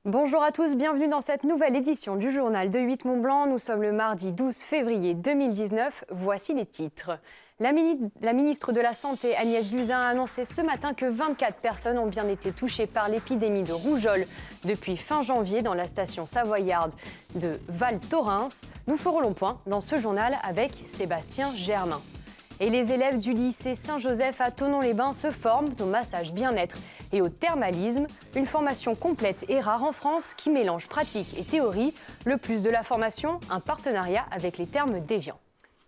Bonjour à tous, bienvenue dans cette nouvelle édition du journal de 8 Mont-Blanc. Nous sommes le mardi 12 février 2019. Voici les titres. La ministre de la Santé, Agnès Buzyn, a annoncé ce matin que 24 personnes ont bien été touchées par l'épidémie de rougeole depuis fin janvier dans la station savoyarde de Val Thorens. Nous ferons le point dans ce journal avec Sébastien Germain. Et les élèves du lycée Saint-Joseph à Thonon-les-Bains se forment au massage bien-être et au thermalisme, une formation complète et rare en France qui mélange pratique et théorie. Le plus de la formation, un partenariat avec les Thermes d'Évian.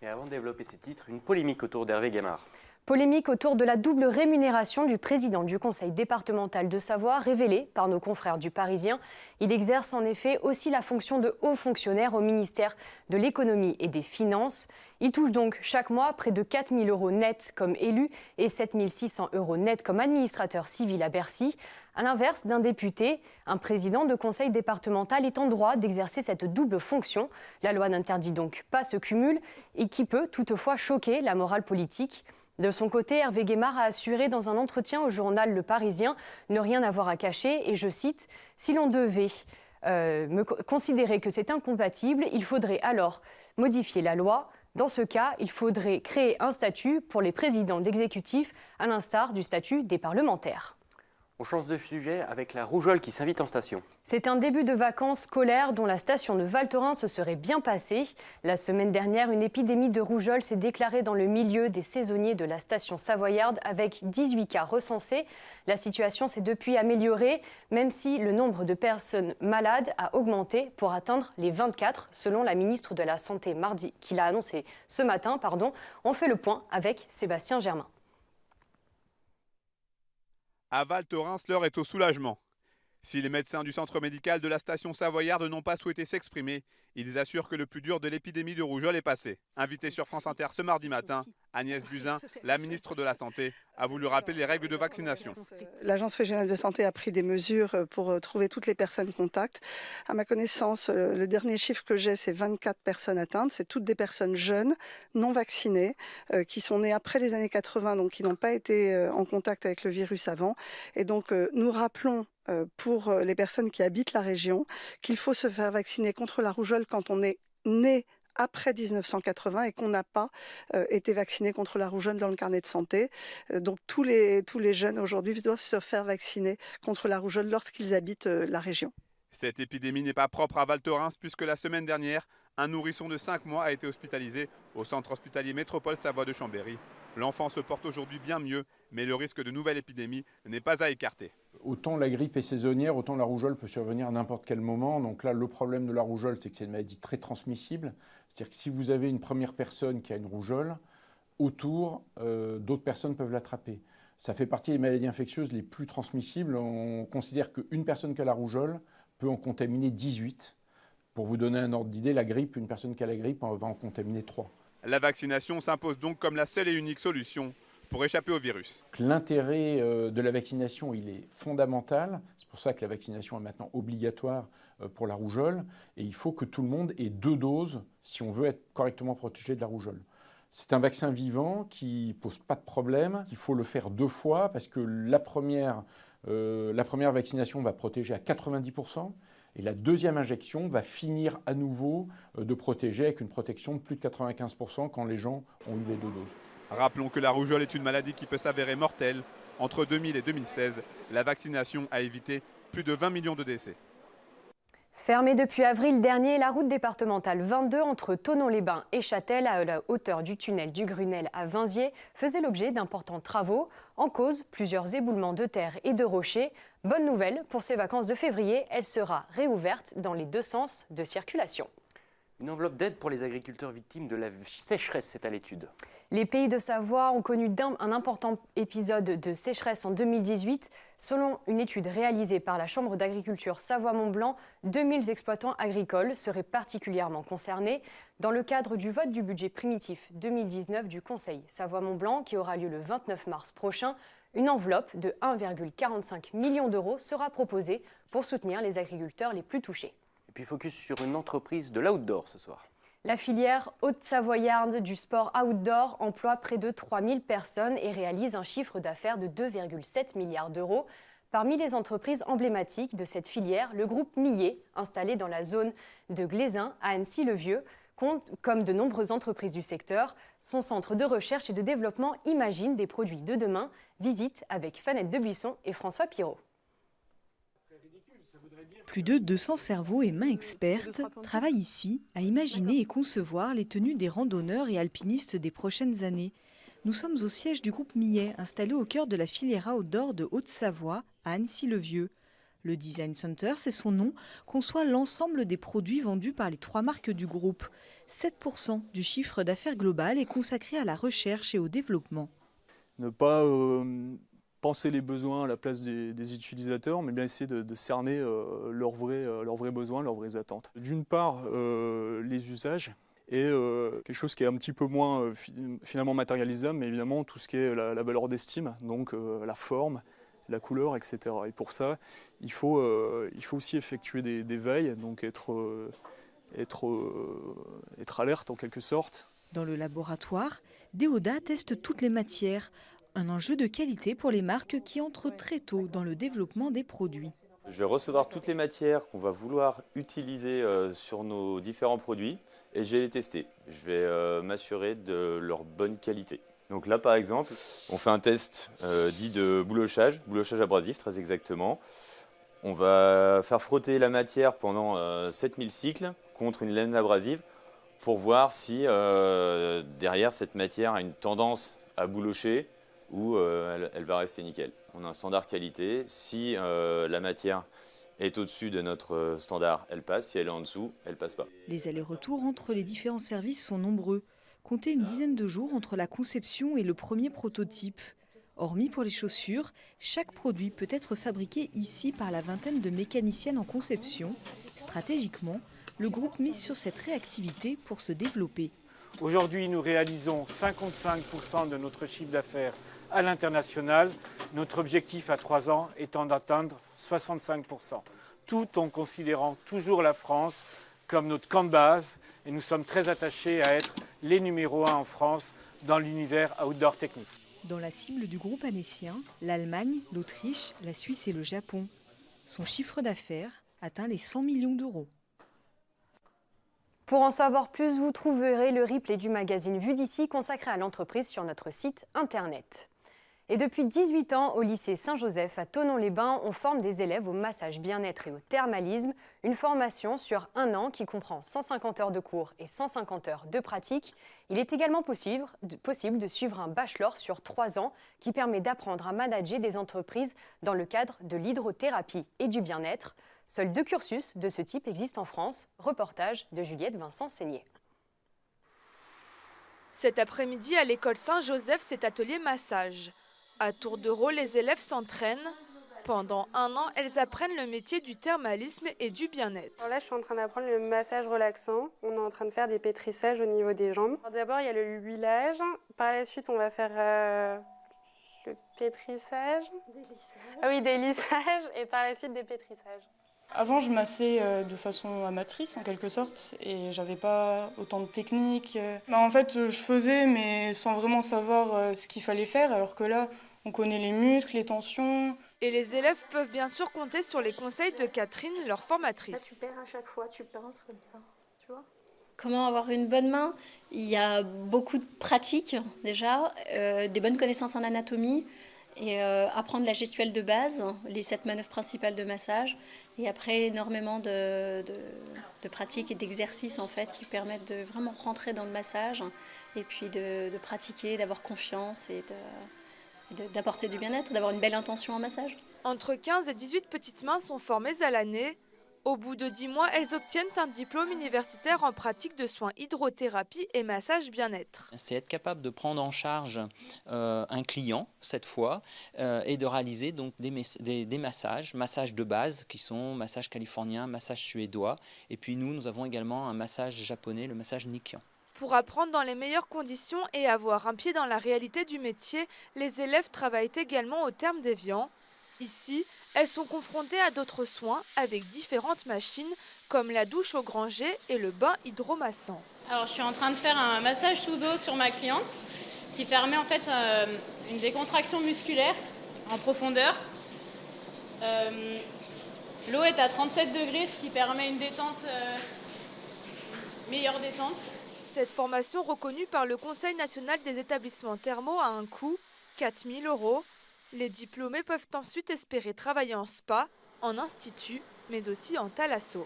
Et avant de développer ces titres, une polémique autour d'Hervé Gaymard. Polémique autour de la double rémunération du président du conseil départemental de Savoie, révélée par nos confrères du Parisien. Il exerce en effet aussi la fonction de haut fonctionnaire au ministère de l'économie et des finances. Il touche donc chaque mois près de 4 000 € net comme élu et 7 600 € net comme administrateur civil à Bercy. À l'inverse d'un député, un président de conseil départemental est en droit d'exercer cette double fonction. La loi n'interdit donc pas ce cumul et qui peut toutefois choquer la morale politique. De son côté, Hervé Gaymard a assuré dans un entretien au journal Le Parisien ne rien avoir à cacher et je cite « Si l'on devait considérer que c'est incompatible, il faudrait alors modifier la loi. Dans ce cas, il faudrait créer un statut pour les présidents d'exécutif à l'instar du statut des parlementaires. » On change de sujet avec la rougeole qui s'invite en station. C'est un début de vacances scolaires dont la station de Val Thorens se serait bien passée. La semaine dernière, une épidémie de rougeole s'est déclarée dans le milieu des saisonniers de la station savoyarde avec 18 cas recensés. La situation s'est depuis améliorée, même si le nombre de personnes malades a augmenté pour atteindre les 24, selon la ministre de la Santé mardi, qui l'a annoncé ce matin. On fait le point avec Sébastien Germain. À Val Thorens, l'heure est au soulagement. Si les médecins du centre médical de la station savoyarde n'ont pas souhaité s'exprimer, ils assurent que le plus dur de l'épidémie de rougeole est passé. Invitée sur France Inter ce mardi matin, Agnès Buzyn, la ministre de la Santé, a voulu rappeler les règles de vaccination. L'Agence régionale de santé a pris des mesures pour trouver toutes les personnes contacts. À ma connaissance, le dernier chiffre que j'ai, c'est 24 personnes atteintes. C'est toutes des personnes jeunes, non vaccinées, qui sont nées après les années 80, donc qui n'ont pas été en contact avec le virus avant. Et donc, nous rappelons pour les personnes qui habitent la région qu'il faut se faire vacciner contre la rougeole quand on est né après 1980 et qu'on n'a pas été vacciné contre la rougeole dans le carnet de santé. Donc tous les jeunes aujourd'hui doivent se faire vacciner contre la rougeole lorsqu'ils habitent la région. Cette épidémie n'est pas propre à Val Thorens puisque la semaine dernière, un nourrisson de 5 mois a été hospitalisé au centre hospitalier Métropole Savoie de Chambéry. L'enfant se porte aujourd'hui bien mieux, mais le risque de nouvelle épidémie n'est pas à écarter. Autant la grippe est saisonnière, autant la rougeole peut survenir à n'importe quel moment. Donc là, le problème de la rougeole, c'est que c'est une maladie très transmissible. C'est-à-dire que si vous avez une première personne qui a une rougeole, autour, d'autres personnes peuvent l'attraper. Ça fait partie des maladies infectieuses les plus transmissibles. On considère qu'une personne qui a la rougeole peut en contaminer 18. Pour vous donner un ordre d'idée, la grippe, une personne qui a la grippe va en contaminer 3. La vaccination s'impose donc comme la seule et unique solution pour échapper au virus. L'intérêt de la vaccination, il est fondamental. C'est pour ça que la vaccination est maintenant obligatoire pour la rougeole. Et il faut que tout le monde ait 2 doses si on veut être correctement protégé de la rougeole. C'est un vaccin vivant qui ne pose pas de problème. Il faut le faire 2 fois parce que la première vaccination va protéger à 90%. Et la deuxième injection va finir à nouveau de protéger avec une protection de plus de 95% quand les gens ont eu les 2 doses. Rappelons que la rougeole est une maladie qui peut s'avérer mortelle. Entre 2000 et 2016, la vaccination a évité plus de 20 millions de décès. Fermée depuis avril dernier, la route départementale 22 entre Thonon-les-Bains et Châtel, à la hauteur du tunnel du Grunel à Vinziers, faisait l'objet d'importants travaux. En cause, plusieurs éboulements de terre et de rochers. Bonne nouvelle, pour ces vacances de février, elle sera réouverte dans les 2 sens de circulation. Une enveloppe d'aide pour les agriculteurs victimes de la sécheresse est à l'étude. Les Pays de Savoie ont connu un important épisode de sécheresse en 2018. Selon une étude réalisée par la Chambre d'agriculture Savoie-Mont-Blanc, 2000 exploitants agricoles seraient particulièrement concernés. Dans le cadre du vote du budget primitif 2019 du Conseil Savoie-Mont-Blanc, qui aura lieu le 29 mars prochain, une enveloppe de 1,45 million d'euros sera proposée pour soutenir les agriculteurs les plus touchés. Et puis focus sur une entreprise de l'outdoor ce soir. La filière haute-savoyarde du sport outdoor emploie près de 3000 personnes et réalise un chiffre d'affaires de 2,7 milliards d'euros. Parmi les entreprises emblématiques de cette filière, le groupe Millet, installé dans la zone de Glaisin à Annecy-le-Vieux, compte, comme de nombreuses entreprises du secteur, son centre de recherche et de développement imagine des produits de demain. Visite avec Fanette Debuisson et François Pirot. Plus de 200 cerveaux et mains expertes travaillent ici à imaginer et concevoir les tenues des randonneurs et alpinistes des prochaines années. Nous sommes au siège du groupe Millet, installé au cœur de la filière outdoor de Haute-Savoie, à Annecy-le-Vieux. Le Design Center, c'est son nom, conçoit l'ensemble des produits vendus par les 3 marques du groupe. 7% du chiffre d'affaires global est consacré à la recherche et au développement. Ne pas penser les besoins à la place des utilisateurs, mais bien essayer de cerner leurs vrais besoins, leurs vraies attentes. D'une part, les usages, et quelque chose qui est un petit peu moins finalement matérialisable, mais évidemment tout ce qui est la valeur d'estime, donc la forme, la couleur, etc. Et pour ça, il faut aussi effectuer des veilles, donc être alerte en quelque sorte. Dans le laboratoire, Déodat teste toutes les matières, un enjeu de qualité pour les marques qui entrent très tôt dans le développement des produits. Je vais recevoir toutes les matières qu'on va vouloir utiliser sur nos différents produits et je vais les tester. Je vais m'assurer de leur bonne qualité. Donc là par exemple, on fait un test dit de boulochage abrasif très exactement. On va faire frotter la matière pendant 7000 cycles contre une laine abrasive pour voir si derrière cette matière a une tendance à boulocher ou elle va rester nickel. On a un standard qualité. Si la matière est au-dessus de notre standard, elle passe. Si elle est en dessous, elle ne passe pas. Les allers-retours entre les différents services sont nombreux. Comptez une dizaine de jours entre la conception et le premier prototype. Hormis pour les chaussures, chaque produit peut être fabriqué ici par la vingtaine de mécaniciennes en conception. Stratégiquement, le groupe mise sur cette réactivité pour se développer. Aujourd'hui, nous réalisons 55% de notre chiffre d'affaires à l'international. Notre objectif à 3 ans étant d'atteindre 65%. Tout en considérant toujours la France comme notre camp de base. Et nous sommes très attachés à être les numéros 1 en France dans l'univers outdoor technique. Dans la cible du groupe annécien, l'Allemagne, l'Autriche, la Suisse et le Japon. Son chiffre d'affaires atteint les 100 millions d'euros. Pour en savoir plus, vous trouverez le replay du magazine Vue d'ici consacré à l'entreprise sur notre site internet. Et depuis 18 ans, au lycée Saint-Joseph à Thonon-les-Bains, on forme des élèves au massage bien-être et au thermalisme. Une formation sur 1 an qui comprend 150 heures de cours et 150 heures de pratique. Il est également possible de suivre un bachelor sur 3 ans qui permet d'apprendre à manager des entreprises dans le cadre de l'hydrothérapie et du bien-être. Seuls 2 cursus de ce type existent en France. Reportage de Juliette Vincent-Seigné. Cet après-midi, à l'école Saint-Joseph, c'est atelier massage. À tour de rôle, les élèves s'entraînent. Pendant 1 an, elles apprennent le métier du thermalisme et du bien-être. Là, je suis en train d'apprendre le massage relaxant. On est en train de faire des pétrissages au niveau des jambes. D'abord, il y a le huilage. Par la suite, on va faire le pétrissage. Des lissages. Ah oui, des lissages. Et par la suite, des pétrissages. Avant, je massais de façon amatrice, en quelque sorte, et j'avais pas autant de technique. En fait, je faisais, mais sans vraiment savoir ce qu'il fallait faire, alors que là, on connaît les muscles, les tensions. Et les élèves peuvent bien sûr compter sur les conseils de Catherine, leur formatrice. Là, tu perds à chaque fois, tu pinces comme ça, tu vois. Comment avoir une bonne main? Il y a beaucoup de pratiques, déjà, des bonnes connaissances en anatomie, et apprendre la gestuelle de base, les 7 manœuvres principales de massage, et après énormément de pratiques et d'exercices en fait qui permettent de vraiment rentrer dans le massage et puis de pratiquer, d'avoir confiance et d'apporter du bien-être, d'avoir une belle intention en massage. Entre 15 et 18 petites mains sont formées à l'année. Au bout de 10 mois, elles obtiennent un diplôme universitaire en pratique de soins hydrothérapie et massage bien-être. C'est être capable de prendre en charge un client, cette fois, et de réaliser donc des massages de base, qui sont massage californien, massage suédois. Et puis nous avons également un massage japonais, le massage Nikkyan. Pour apprendre dans les meilleures conditions et avoir un pied dans la réalité du métier, les élèves travaillent également au terme d'Évian. Ici, elles sont confrontées à d'autres soins avec différentes machines comme la douche au grand jet et le bain hydromassant. Alors, je suis en train de faire un massage sous eau sur ma cliente qui permet en fait une décontraction musculaire en profondeur L'eau est à 37 degrés, ce qui permet une détente, meilleure détente. Cette formation reconnue par le Conseil national des établissements thermaux a un coût, 4 000 €. Les diplômés peuvent ensuite espérer travailler en spa, en institut, mais aussi en thalasso.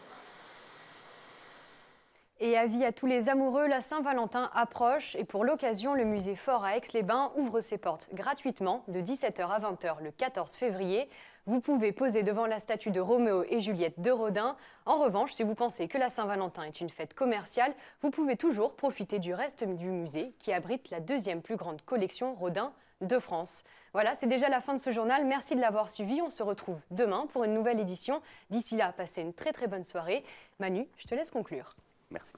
Et avis à tous les amoureux, la Saint-Valentin approche et pour l'occasion, le musée Fort à Aix-les-Bains ouvre ses portes gratuitement de 17h à 20h le 14 février. Vous pouvez poser devant la statue de Roméo et Juliette de Rodin. En revanche, si vous pensez que la Saint-Valentin est une fête commerciale, vous pouvez toujours profiter du reste du musée qui abrite la deuxième plus grande collection Rodin de France. Voilà, c'est déjà la fin de ce journal. Merci de l'avoir suivi. On se retrouve demain pour une nouvelle édition. D'ici là, passez une très bonne soirée. Manu, je te laisse conclure. Merci.